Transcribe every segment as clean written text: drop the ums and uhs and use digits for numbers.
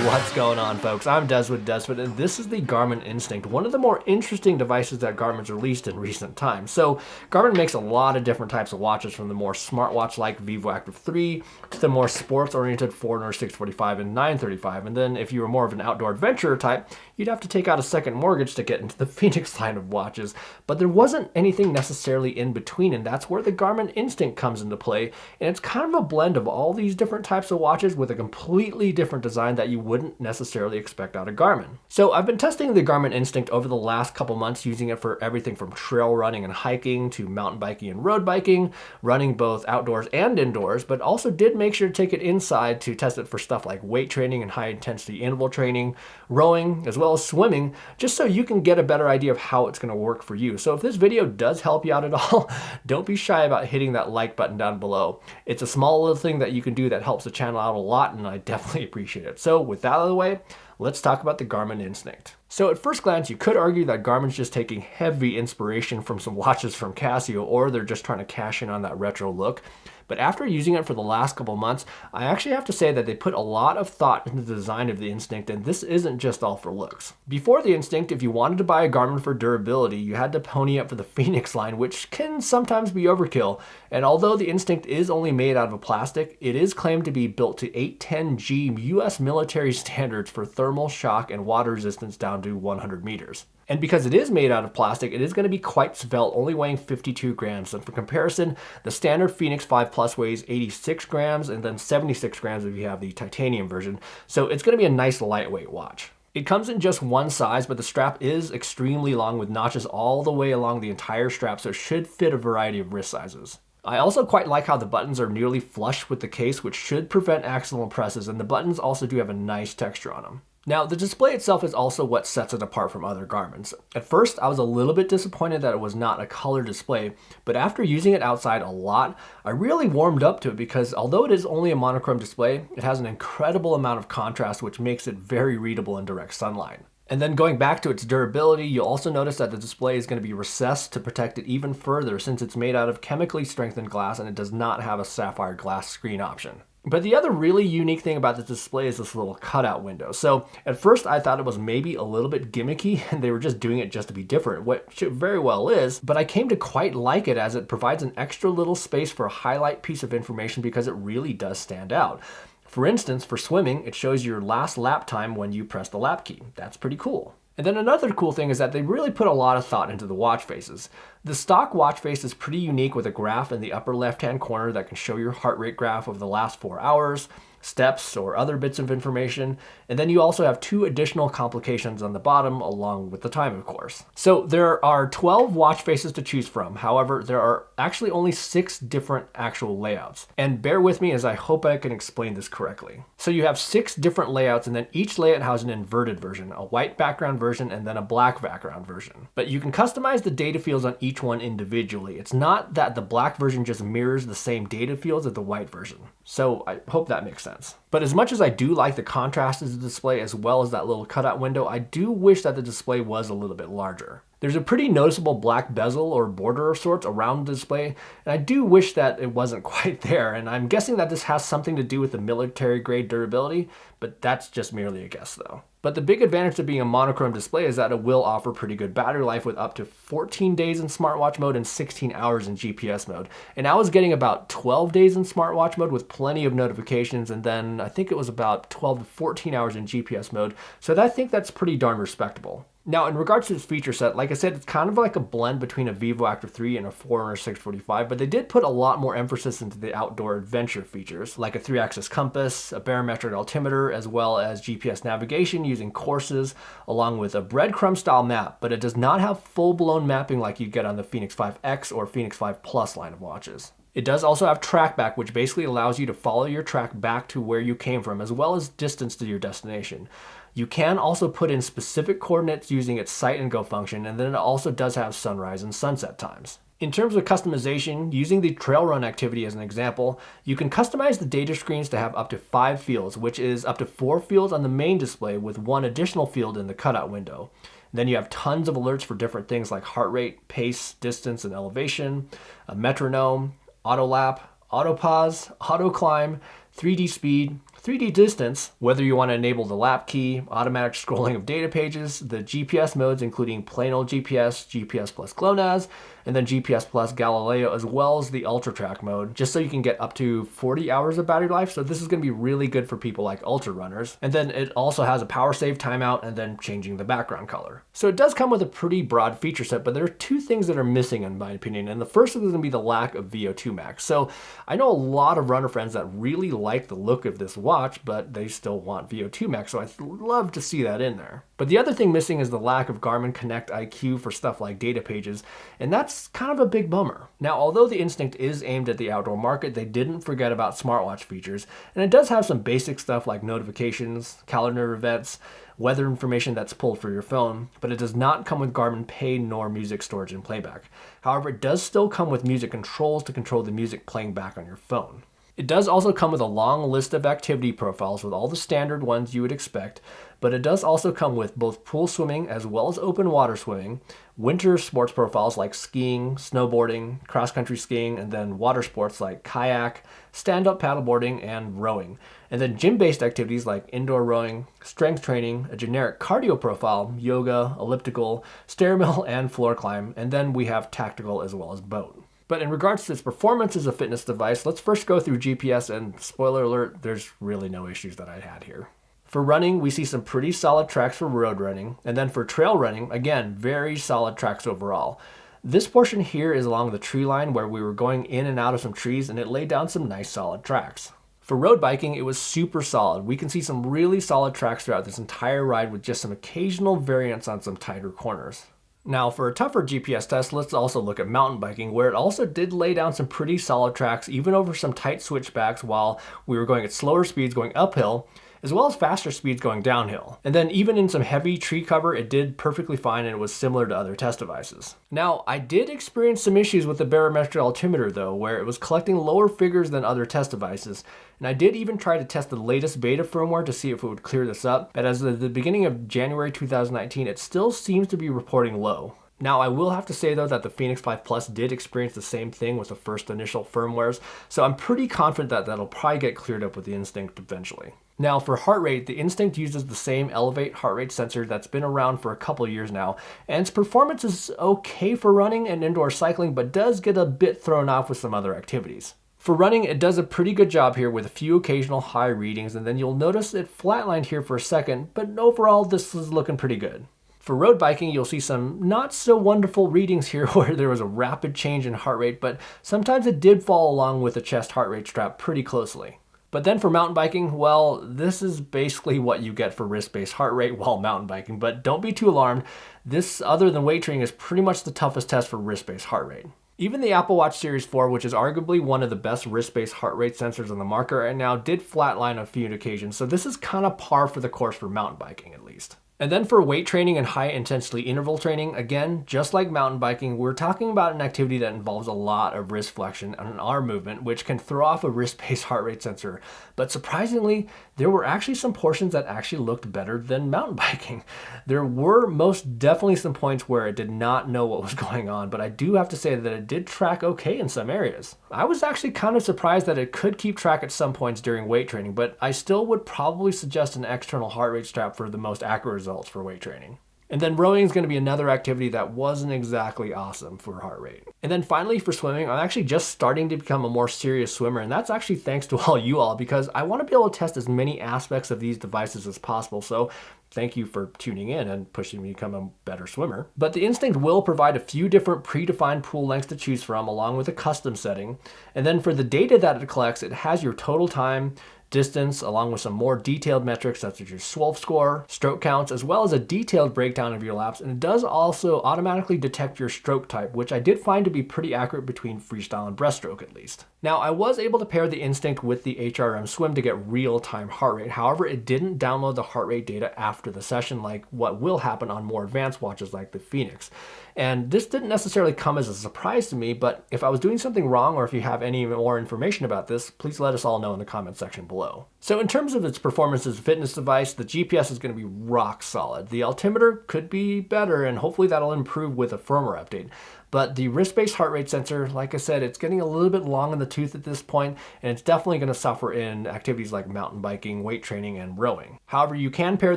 What's going on, folks? I'm Des with Desfit, and this is the Garmin Instinct, one of the more interesting devices that Garmin's released in recent times. So Garmin makes a lot of different types of watches, from the more smartwatch-like Vivo Active 3 to the more sports-oriented Forerunner 645 and 935. And then if you were more of an outdoor adventurer type, you'd have to take out a second mortgage to get into the Fenix line of watches. But there wasn't anything necessarily in between, and that's where the Garmin Instinct comes into play. And it's kind of a blend of all these different types of watches with a completely different design that you wouldn't necessarily expect out of Garmin. So I've been testing the Garmin Instinct over the last couple months, using it for everything from trail running and hiking to mountain biking and road biking, running both outdoors and indoors, but also did make sure to take it inside to test it for stuff like weight training and high intensity interval training, rowing, as well as swimming, just so you can get a better idea of how it's going to work for you. So if this video does help you out at all, don't be shy about hitting that like button down below. It's a small little thing that you can do that helps the channel out a lot, and I definitely appreciate it. So with that out of the way, let's talk about the Garmin Instinct. So at first glance, you could argue that Garmin's just taking heavy inspiration from some watches from Casio, or they're just trying to cash in on that retro look. But after using it for the last couple months, I actually have to say that they put a lot of thought into the design of the Instinct, and this isn't just all for looks. Before the Instinct, if you wanted to buy a Garmin for durability, you had to pony up for the Fenix line, which can sometimes be overkill. And although the Instinct is only made out of plastic, it is claimed to be built to 810G US military standards for thermal shock and water resistance down to 100 meters. And because it is made out of plastic, it is going to be quite svelte, only weighing 52 grams. And for comparison, the standard Fenix 5 Plus weighs 86 grams and then 76 grams if you have the titanium version. So it's going to be a nice lightweight watch. It comes in just one size, but the strap is extremely long with notches all the way along the entire strap, so it should fit a variety of wrist sizes. I also quite like how the buttons are nearly flush with the case, which should prevent accidental presses, and the buttons also do have a nice texture on them. Now, the display itself is also what sets it apart from other Garmin's. At first, I was a little bit disappointed that it was not a color display, but after using it outside a lot, I really warmed up to it because although it is only a monochrome display, it has an incredible amount of contrast, which makes it very readable in direct sunlight. And then going back to its durability, you'll also notice that the display is going to be recessed to protect it even further, since it's made out of chemically strengthened glass and it does not have a sapphire glass screen option. But the other really unique thing about this display is this little cutout window. So at first I thought it was maybe a little bit gimmicky and they were just doing it just to be different, which it very well is, but I came to quite like it as it provides an extra little space for a highlight piece of information because it really does stand out. For instance, for swimming, it shows your last lap time when you press the lap key. That's pretty cool. And then another cool thing is that they really put a lot of thought into the watch faces. The stock watch face is pretty unique with a graph in the upper left-hand corner that can show your heart rate graph over the last 4 hours, steps, or other bits of information. And then you also have 2 additional complications on the bottom along with the time, of course. So there are 12 watch faces to choose from. However, there are actually only 6 different actual layouts. And bear with me as I hope I can explain this correctly. So you have 6 different layouts, and then each layout has an inverted version, a white background version, and then a black background version. But you can customize the data fields on each one individually. It's not that the black version just mirrors the same data fields as the white version. So I hope that makes sense. But as much as I do like the contrast of the display as well as that little cutout window, I do wish that the display was a little bit larger. There's a pretty noticeable black bezel or border of sorts around the display, and I do wish that it wasn't quite there, and I'm guessing that this has something to do with the military grade durability, but that's just merely a guess though. But the big advantage of being a monochrome display is that it will offer pretty good battery life with up to 14 days in smartwatch mode and 16 hours in GPS mode. And I was getting about 12 days in smartwatch mode with plenty of notifications, and then I think it was about 12 to 14 hours in GPS mode. So I think that's pretty darn respectable. Now, in regards to this feature set, like I said, it's kind of like a blend between a Vivo Active 3 and a Forerunner 645, but they did put a lot more emphasis into the outdoor adventure features, like a 3-axis compass, a barometric altimeter, as well as GPS navigation using courses, along with a breadcrumb-style map, but it does not have full-blown mapping like you get on the Fenix 5X or Fenix 5 Plus line of watches. It does also have trackback, which basically allows you to follow your track back to where you came from, as well as distance to your destination. You can also put in specific coordinates using its sight and go function, and then it also does have sunrise and sunset times. In terms of customization, using the trail run activity as an example, you can customize the data screens to have up to 5 fields, which is up to 4 fields on the main display with 1 additional field in the cutout window. Then you have tons of alerts for different things like heart rate, pace, distance, and elevation, a metronome, auto lap, auto pause, auto climb, 3D speed, 3D distance, whether you want to enable the lap key, automatic scrolling of data pages, the GPS modes including plain old GPS, GPS plus GLONASS, and then GPS plus Galileo, as well as the Ultra Track mode, just so you can get up to 40 hours of battery life. So this is going to be really good for people like ultra runners. And then it also has a power save timeout and then changing the background color. So it does come with a pretty broad feature set, but there are 2 things that are missing in my opinion. And the first is going to be the lack of VO2 max. So I know a lot of runner friends that really like the look of this watch, but they still want VO2 max. So I'd love to see that in there. But the other thing missing is the lack of Garmin Connect IQ for stuff like data pages, and that's kind of a big bummer. Now, although the Instinct is aimed at the outdoor market, they didn't forget about smartwatch features, and it does have some basic stuff like notifications, calendar events, weather information that's pulled for your phone, but it does not come with Garmin Pay nor music storage and playback. However, it does still come with music controls to control the music playing back on your phone. It does also come with a long list of activity profiles with all the standard ones you would expect, but it does also come with both pool swimming as well as open water swimming, winter sports profiles like skiing, snowboarding, cross-country skiing, and then water sports like kayak, stand-up paddleboarding, and rowing. And then gym-based activities like indoor rowing, strength training, a generic cardio profile, yoga, elliptical, stair mill, and floor climb, and then we have tactical as well as boat. But in regards to its performance as a fitness device, let's first go through GPS, and spoiler alert, there's really no issues that I had here. For running, we see some pretty solid tracks for road running, and then for trail running, again, very solid tracks overall. This portion here is along the tree line where we were going in and out of some trees, and it laid down some nice solid tracks. For road biking, it was super solid. We can see some really solid tracks throughout this entire ride with just some occasional variance on some tighter corners. Now, for a tougher GPS test, let's also look at mountain biking, where it also did lay down some pretty solid tracks, even over some tight switchbacks while we were going at slower speeds going uphill, as well as faster speeds going downhill. And then even in some heavy tree cover, it did perfectly fine and it was similar to other test devices. Now, I did experience some issues with the barometric altimeter though, where it was collecting lower figures than other test devices. And I did even try to test the latest beta firmware to see if it would clear this up, but as of the beginning of January 2019, it still seems to be reporting low. Now, I will have to say though that the Fenix 5 Plus did experience the same thing with the first initial firmwares, so I'm pretty confident that that'll probably get cleared up with the Instinct eventually. Now, for heart rate, the Instinct uses the same Elevate heart rate sensor that's been around for a couple years now, and its performance is okay for running and indoor cycling, but does get a bit thrown off with some other activities. For running, it does a pretty good job here with a few occasional high readings, and then you'll notice it flatlined here for a second, but overall this is looking pretty good. For road biking, you'll see some not so wonderful readings here where there was a rapid change in heart rate, but sometimes it did fall along with the chest heart rate strap pretty closely. But then for mountain biking, well, this is basically what you get for wrist-based heart rate while mountain biking, but don't be too alarmed. This, other than weight training, is pretty much the toughest test for wrist-based heart rate. Even the Apple Watch Series 4, which is arguably one of the best wrist-based heart rate sensors on the market right now, did flatline on a few occasions, so this is kind of par for the course for mountain biking at least. And then for weight training and high intensity interval training, again, just like mountain biking, we're talking about an activity that involves a lot of wrist flexion and arm movement, which can throw off a wrist-based heart rate sensor. But surprisingly, there were actually some portions that actually looked better than mountain biking. There were most definitely some points where it did not know what was going on, but I do have to say that it did track okay in some areas. I was actually kind of surprised that it could keep track at some points during weight training, but I still would probably suggest an external heart rate strap for the most accurate results for weight training. And then rowing is going to be another activity that wasn't exactly awesome for heart rate. And then finally for swimming, I'm actually just starting to become a more serious swimmer, and that's actually thanks to all you all, because I want to be able to test as many aspects of these devices as possible. So thank you for tuning in and pushing me to become a better swimmer. But the Instinct will provide a few different predefined pool lengths to choose from along with a custom setting. And then for the data that it collects, it has your total time, distance, along with some more detailed metrics such as your SWOLF score, stroke counts, as well as a detailed breakdown of your laps. And it does also automatically detect your stroke type, which I did find to be pretty accurate between freestyle and breaststroke at least. Now, I was able to pair the Instinct with the HRM Swim to get real-time heart rate. However, it didn't download the heart rate data after the session like what will happen on more advanced watches like the Phoenix. And this didn't necessarily come as a surprise to me, but if I was doing something wrong or if you have any more information about this, please let us all know in the comment section below. So in terms of its performance as a fitness device, the GPS is going to be rock solid. The altimeter could be better, and hopefully that'll improve with a firmware update. But the wrist-based heart rate sensor, like I said, it's getting a little bit long in the tooth at this point, and it's definitely going to suffer in activities like mountain biking, weight training, and rowing. However, you can pair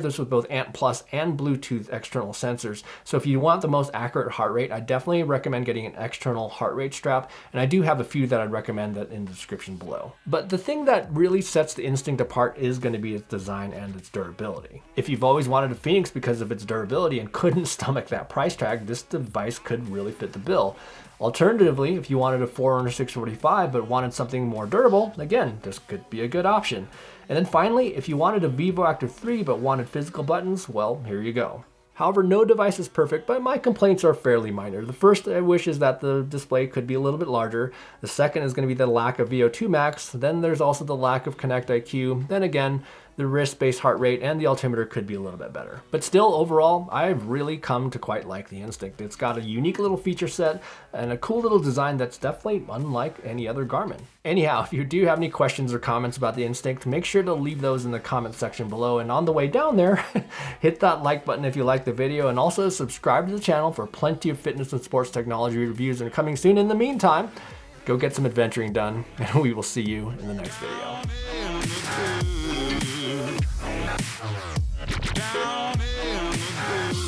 this with both Ant Plus and Bluetooth external sensors. So if you want the most accurate heart rate, I definitely recommend getting an external heart rate strap, and I do have a few that I'd recommend that in the description below. But the thing that really sets the Instinct apart is going to be its design and its durability. If you've always wanted a Phoenix because of its durability and couldn't stomach that price tag, this device could really fit the bill. Alternatively, if you wanted a Forerunner 645 but wanted something more durable, again, this could be a good option. And then finally, if you wanted a vivoactive 3 but wanted physical buttons, well, here you go. However, no device is perfect, but my complaints are fairly minor. The first I wish is that the display could be a little bit larger. The second is going to be the lack of VO2 max. Then there's also the lack of Connect IQ. Then again, the wrist-based heart rate and the altimeter could be a little bit better. But still, overall, I've really come to quite like the Instinct. It's got a unique little feature set and a cool little design that's definitely unlike any other Garmin. Anyhow, if you do have any questions or comments about the Instinct, make sure to leave those in the comment section below. And on the way down there, hit that like button if you like the video, and also subscribe to the channel for plenty of fitness and sports technology reviews that are coming soon. In the meantime, go get some adventuring done, and we will see you in the next video. Down in the groove.